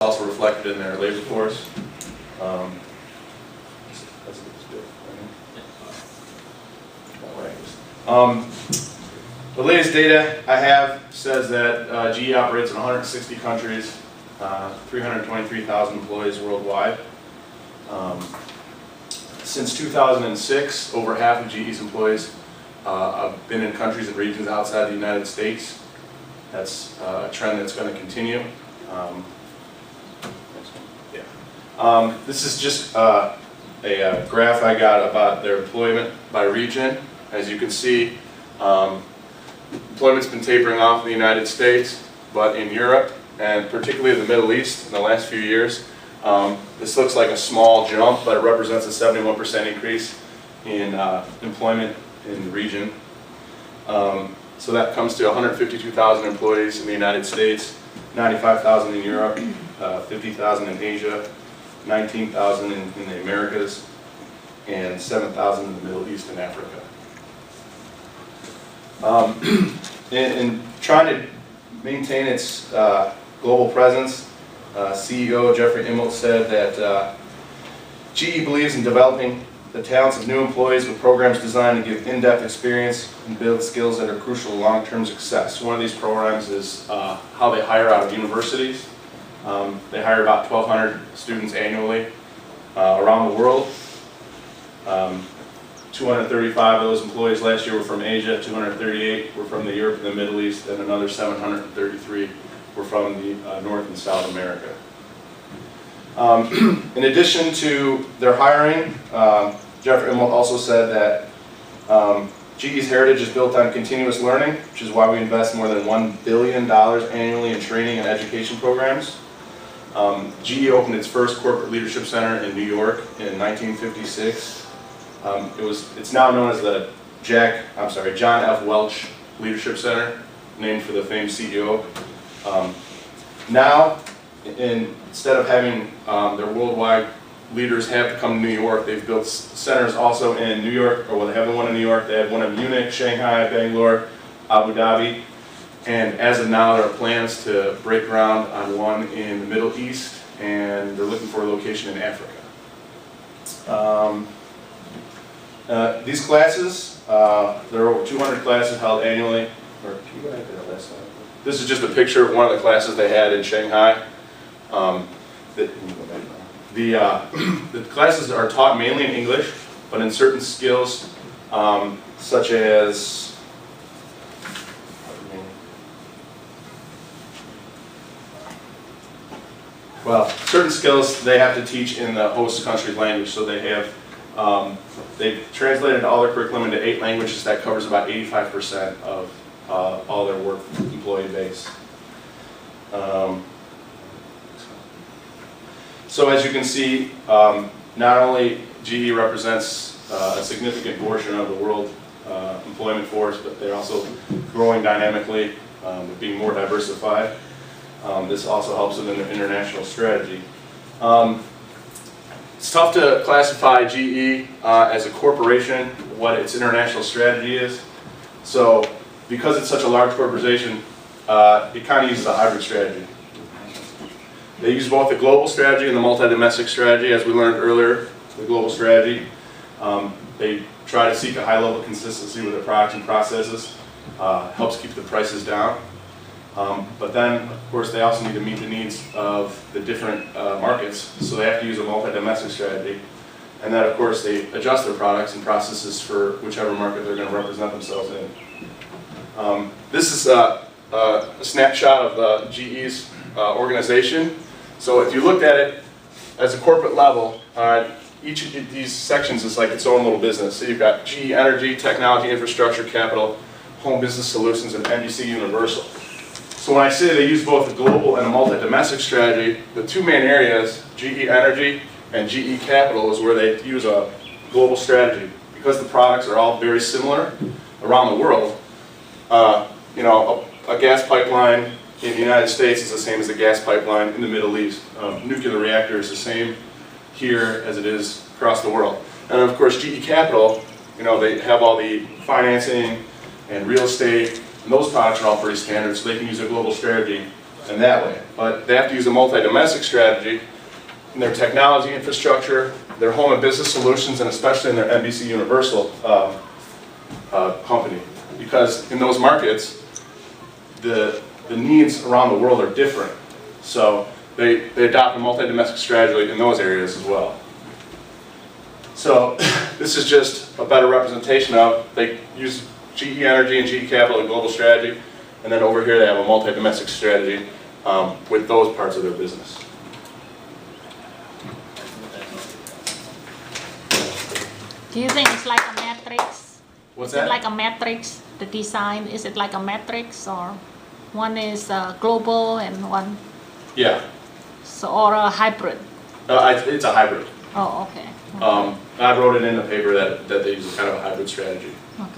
also reflected in their labor force. The latest data I have says that GE operates in 160 countries, 323,000 employees worldwide. Since 2006, over half of GE's employees have been in countries and regions outside the United States. That's a trend that's going to continue. This is just a graph I got about their employment by region. As you can see, employment's been tapering off in the United States, but in Europe, and particularly in the Middle East in the last few years, this looks like a small jump, but it represents a 71% increase in employment in the region. So that comes to 152,000 employees in the United States, 95,000 in Europe, 50,000 in Asia, 19,000 in the Americas, and 7,000 in the Middle East and Africa. In trying to maintain its global presence, CEO Jeffrey Immelt said that GE believes in developing the talents of new employees with programs designed to give in-depth experience and build skills that are crucial to long-term success. One of these programs is how they hire out of universities. They hire about 1,200 students annually around the world. 235 of those employees last year were from Asia, 238 were from the Europe and the Middle East, and another 733 were from the North and South America. In addition to their hiring, Jeffrey Immelt also said that GE's heritage is built on continuous learning, which is why we invest more than $1 billion annually in training and education programs. GE opened its first corporate leadership center in New York in 1956. It's now known as the John F. Welch Leadership Center, named for the famed CEO. Now, instead of having their worldwide leaders have to come to New York, they've built centers also in New York, or well, they have one in New York, they have one in Munich, Shanghai, Bangalore, Abu Dhabi, and as of now there are plans to break ground on one in the Middle East, and they're looking for a location in Africa. These classes, there are over 200 classes held annually. This is just a picture of one of the classes they had in Shanghai. The classes are taught mainly in English, but in certain skills, such as certain skills they have to teach in the host country's language. So they have they've translated all their curriculum into 8 languages. That covers about 85% of all their work employee base. So as you can see, not only GE represents a significant portion of the world employment force, but they're also growing dynamically, being more diversified. This also helps them in their international strategy. It's tough to classify GE as a corporation, what its international strategy is. So because it's such a large corporation, it kind of uses a hybrid strategy. They use both the global strategy and the multi-domestic strategy. As we learned earlier, the global strategy, they try to seek a high level of consistency with their products and processes, helps keep the prices down. But then, of course, they also need to meet the needs of the different markets, so they have to use a multi-domestic strategy. And then, of course, they adjust their products and processes for whichever market they're going to represent themselves in. This is a snapshot of GE's organization. So if you looked at it as a corporate level, each of these sections is like its own little business. So you've got GE Energy, Technology, Infrastructure, Capital, Home Business Solutions, and NBC Universal. So when I say they use both a global and a multi-domestic strategy, the two main areas, GE Energy and GE Capital, is where they use a global strategy. Because the products are all very similar around the world, you know, a gas pipeline in the United States is the same as a gas pipeline in the Middle East. Nuclear reactor is the same here as it is across the world. And of course, GE Capital, you know, they have all the financing and real estate, and those products are all pretty standard, so they can use a global strategy in that way. But they have to use a multi-domestic strategy in their technology infrastructure, their home and business solutions, and especially in their NBC Universal company. Because in those markets, the needs around the world are different. So they adopt a multi-domestic strategy in those areas as well. So this is just a better representation of, they use GE Energy and GE Capital and global strategy, and then over here they have a multi-domestic strategy with those parts of their business. Do you think it's like a matrix? What's Is it that? like a matrix, the design? Is it like a matrix, or one is global and one? Yeah. So, or a hybrid? It's a hybrid. Oh, okay. I wrote it in the paper that they use kind of a hybrid strategy. Okay.